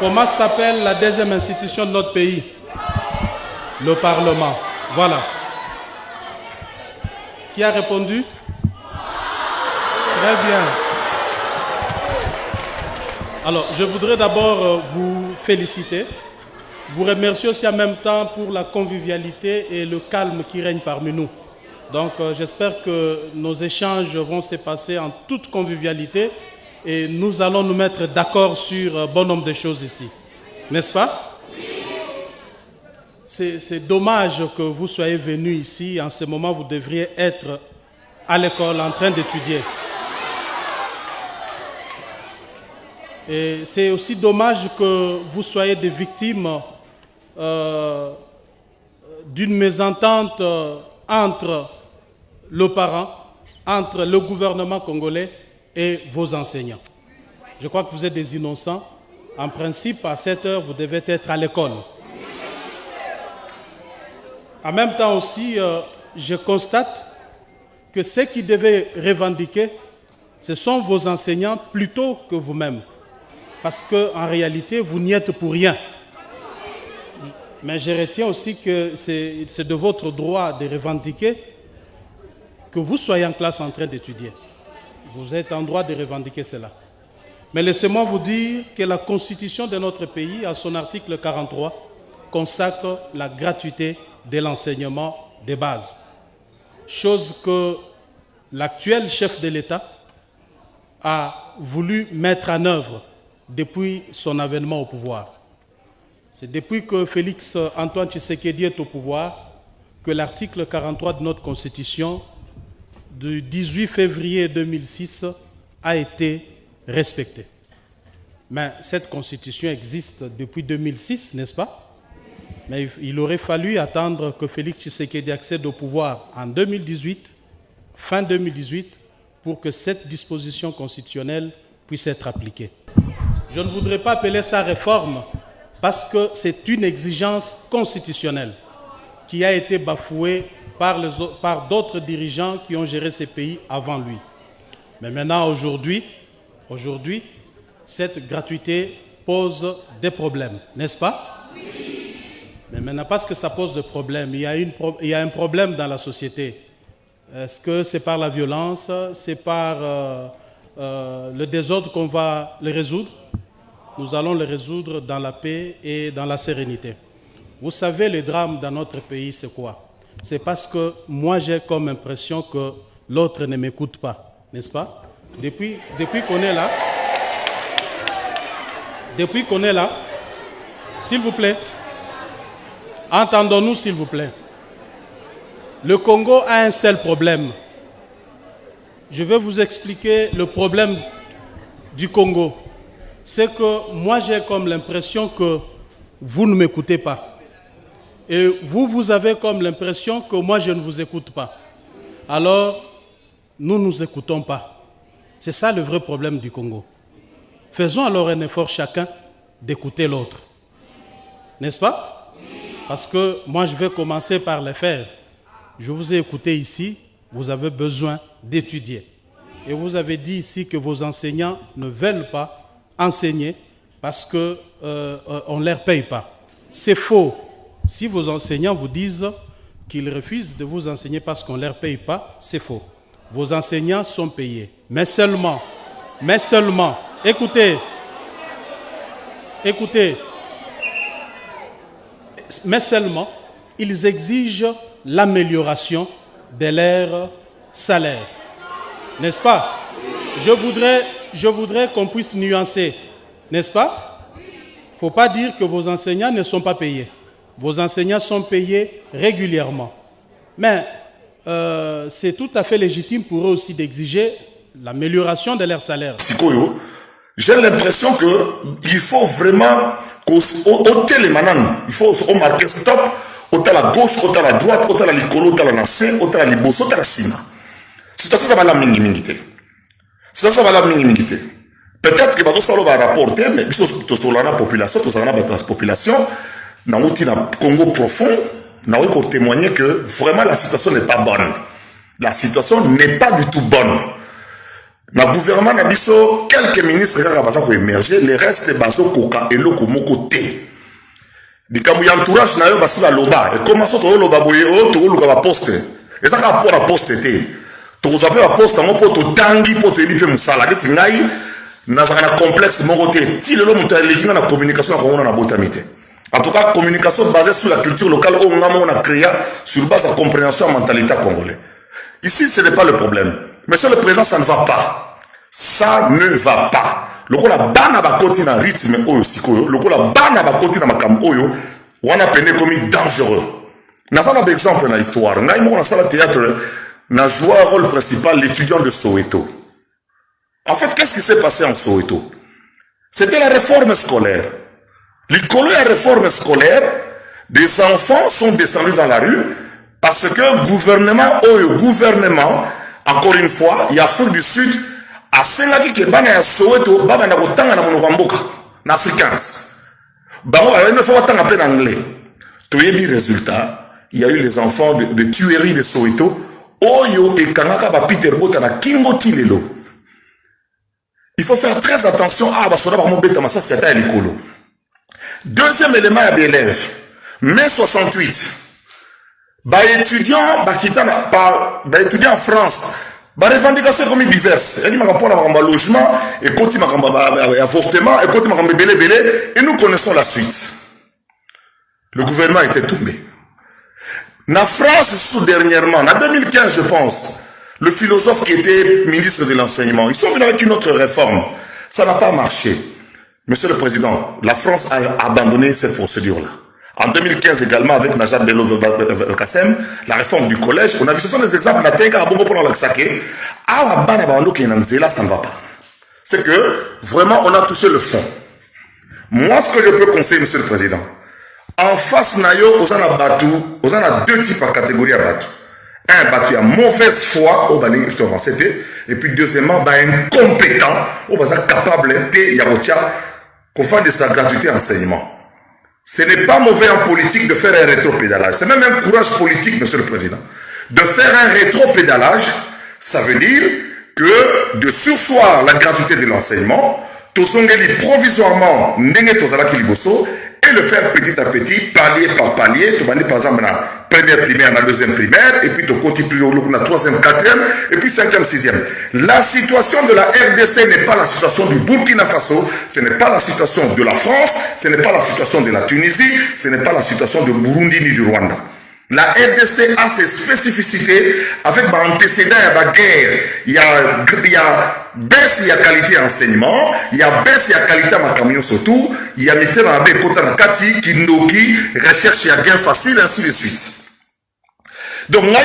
Comment s'appelle la deuxième institution de notre pays? Le Parlement. Voilà. Qui a répondu? Très bien. Alors, je voudrais d'abord vous féliciter, vous remercier aussi en même temps pour la convivialité et le calme qui règne parmi nous. Donc, j'espère que nos échanges vont se passer en toute convivialité et nous allons nous mettre d'accord sur bon nombre de choses ici. N'est-ce pas? C'est dommage que vous soyez venus ici. En ce moment, vous devriez être à l'école en train d'étudier. Et c'est aussi dommage que vous soyez des victimes d'une mésentente entre le parent, entre le gouvernement congolais et vos enseignants. Je crois que vous êtes des innocents. En principe, à 7 heures, vous devez être à l'école. En même temps aussi, je constate que ceux qui devaient revendiquer, ce sont vos enseignants plutôt que vous-même. Parce qu'en réalité, vous n'y êtes pour rien. Mais je retiens aussi que c'est de votre droit de revendiquer que vous soyez en classe en train d'étudier. Vous êtes en droit de revendiquer cela. Mais laissez-moi vous dire que la Constitution de notre pays, à son article 43, consacre la gratuité de l'enseignement de base. Chose que l'actuel chef de l'État a voulu mettre en œuvre depuis son avènement au pouvoir. C'est depuis que Félix Antoine Tshisekedi est au pouvoir que l'article 43 de notre Constitution du 18 février 2006 a été respecté. Mais cette Constitution existe depuis 2006, n'est-ce pas? Mais il aurait fallu attendre que Félix Tshisekedi accède au pouvoir en 2018, fin 2018, pour que cette disposition constitutionnelle puisse être appliquée. Je ne voudrais pas appeler ça réforme parce que c'est une exigence constitutionnelle qui a été bafouée par d'autres dirigeants qui ont géré ces pays avant lui. Mais maintenant, aujourd'hui, cette gratuité pose des problèmes, n'est-ce pas? Oui. Mais maintenant, parce que ça pose des problèmes, il y a un problème dans la société. Est-ce que c'est par la violence, c'est par le désordre qu'on va le résoudre? Nous allons le résoudre dans la paix et dans la sérénité. Vous savez, le drame dans notre pays, c'est quoi? C'est parce que moi, j'ai comme impression que l'autre ne m'écoute pas, n'est-ce pas? Depuis qu'on est là, s'il vous plaît, entendons-nous, s'il vous plaît. Le Congo a un seul problème. Je vais vous expliquer le problème du Congo. C'est que moi, j'ai comme l'impression que vous ne m'écoutez pas. Et vous avez comme l'impression que moi, je ne vous écoute pas. Alors, nous ne nous écoutons pas. C'est ça le vrai problème du Congo. Faisons alors un effort chacun d'écouter l'autre. N'est-ce pas? Parce que moi, je vais commencer par le faire. Je vous ai écouté ici, vous avez besoin d'étudier. Et vous avez dit ici que vos enseignants ne veulent pas enseigner parce qu'on ne leur paye pas. C'est faux. Si vos enseignants vous disent qu'ils refusent de vous enseigner parce qu'on ne leur paye pas, c'est faux. Vos enseignants sont payés. Mais seulement, écoutez, mais seulement, ils exigent l'amélioration de leur salaire. N'est-ce pas? Je voudrais qu'on puisse nuancer. N'est-ce pas? Il ne faut pas dire que vos enseignants ne sont pas payés. Vos enseignants sont payés régulièrement. Mais c'est tout à fait légitime pour eux aussi d'exiger l'amélioration de leur salaire. J'ai l'impression qu'il faut vraiment ôter les mananes. Il faut marquer stop, ôter la gauche, ôter la droite, ôter la licolo, ôter la nacé, ôter la libos, ôter la sima. Situation ça va la minimité. Ça va la minimité. Peut-être que ça va rapporter, mais sur la population, dans le Congo profond, nous avons témoigné que vraiment la situation n'est pas bonne. La situation n'est pas du tout bonne. Na gouvernement na biso quelques ministres kaka baza ko émerger, les restes bazo koka eloko moko te. Dikamu ya entourage na yo basi ba loba et comment ça to loba boye o to luka ba poste. Et ça rapport à poste te. To ko zapper ba poste mo po to tangi po te lipe musala ke ngai na za na complexe moko te. Ti lelo muta lekinga na communication na na botamite. En tout cas, communication basée sur la culture locale, on a créé sur base de la compréhension de la mentalité congolaise. Ici, ce n'est pas le problème. Monsieur le Président, ça ne va pas. Ça ne va pas. Le coup la bana va continuer à rythme oyo sikoyo. Le coup la bana va continuer à makam oyo. On a peine comme dangereux. N'a pas d'exemple dans l'histoire. N'a pas dans salle théâtre. N'a joué un rôle principal l'étudiant de Soweto. En fait, qu'est-ce qui s'est passé en Soweto? C'était la réforme scolaire. L'école et la réforme scolaire, des enfants sont descendus dans la rue parce que le gouvernement, encore une fois, il y a Afrique du Sud, a Sénaki qui est à Soweto, Baba na Kotanga na Monobamboka, na Afrikaans. Bango, il ne faut pas appeler en anglais. Tout est bien résultat. Il y a eu les enfants de tuerie de Soweto. Oyo et Kanaka ba Peter Bota na Kingo Tilelo. Il faut faire très attention à Basoda Bamobeta Massa Siata et l'écolo. Deuxième élément à l'élève, mai 68, étudiant en France, revendication comme diverses. Il y a un logement, et un avortement, et nous connaissons la suite. Le gouvernement était tombé. En France, dernièrement, en 2015, je pense, le philosophe qui était ministre de l'enseignement, ils sont venus avec une autre réforme. Ça n'a pas marché. Monsieur le Président, la France a abandonné cette procédure-là. En 2015 également, avec Najat Bello-Kassem, la réforme du collège, on a vu, ce sont des exemples, ça ne va pas. C'est que, vraiment, on a touché le fond. Moi, ce que je peux conseiller, Monsieur le Président, en face, on a deux types de catégories à battre. Un, battu à mauvaise foi, et puis deuxièmement, incompétent, capable de qu'on fasse de sa gratuité enseignement. Ce n'est pas mauvais en politique de faire un rétropédalage. C'est même un courage politique, Monsieur le Président. De faire un rétropédalage, ça veut dire que de sursoir la gratuité de l'enseignement, provisoirement, et le faire petit à petit, palier par palier, par exemple, la première primaire, la deuxième primaire, et puis tu continues la troisième, quatrième, et puis cinquième, sixième. La situation de la RDC n'est pas la situation du Burkina Faso, ce n'est pas la situation de la France, ce n'est pas la situation de la Tunisie, ce n'est pas la situation de Burundi ni du Rwanda. La RDC a ses spécificités avec des antécédents, il y a guerre, il y a baisse, il y a qualité enseignement, il y a baisse, il y a qualité à camion surtout, il y a mis dans la baie côté de Kati, Kindoki, recherche, il y a gain facile, ainsi de suite. Donc, là,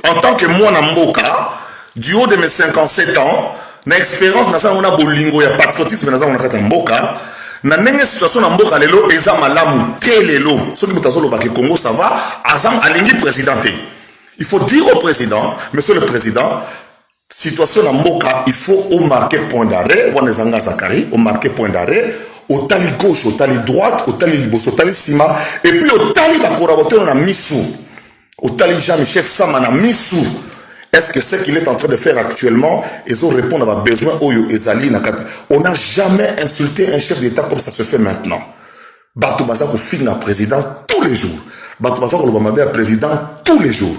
en tant que moi, Namboka, du haut de mes 57 ans, na expérience, on a bolingo, il y a patriotisme, on a Mboka. Na nenge situation na mboka lelo eza malamu te lelo soki mutazolo ba ke Congo ça va azam alingi présidenté. Il faut dire au président, monsieur le président, situation na mboka il faut au marquer point d'arrêt, on ezanga Zakari, au marquer point d'arrêt, au tali gauche, au tali droite, au tali liboso, au tali sima et puis au tali ba collaborateur na misu. Au tali Jean-Michel Sama na misu. Est-ce que ce qu'il est en train de faire actuellement, ils ont répondu à nos besoins. On n'a jamais insulté un chef d'État comme ça se fait maintenant. Bato Bazako filme un président tous les jours. Bato Bazako le président tous les jours.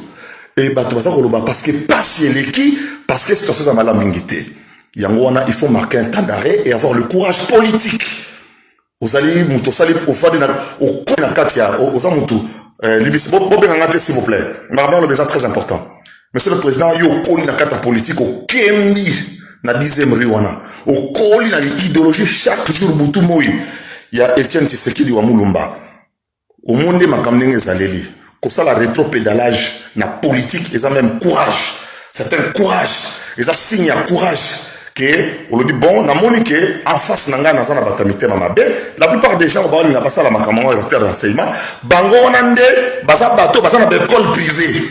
Et Bato Bazako le parce que pas si elle est qui, parce que c'est ça mal mingité. Il faut marquer un temps d'arrêt et avoir le courage politique. Vous allez muto sali au fadi na au na katia aux amutu libis bobengangate s'il vous plaît. Normalement le besoin très important. Monsieur le Président, il y a une carte politique au Kembi, na 10e Riwana. Au Koli, na l'idéologie, chaque jour, Boutou Moui. Il y a Etienne Tshisekedi wa Mulumba. Au monde, ma kamnenge zaleli. Comme ça, la rétropédalage, na politique, ils ont même courage. C'est un courage. Ils ont signé un courage. On le dit, bon, na monique, en face, nanga, na zana batamite mamabe. La plupart des gens, on va pas ça, la makamon, et la terre d'enseignement. Bango, on a des, baza bateau, baza na d'école privée.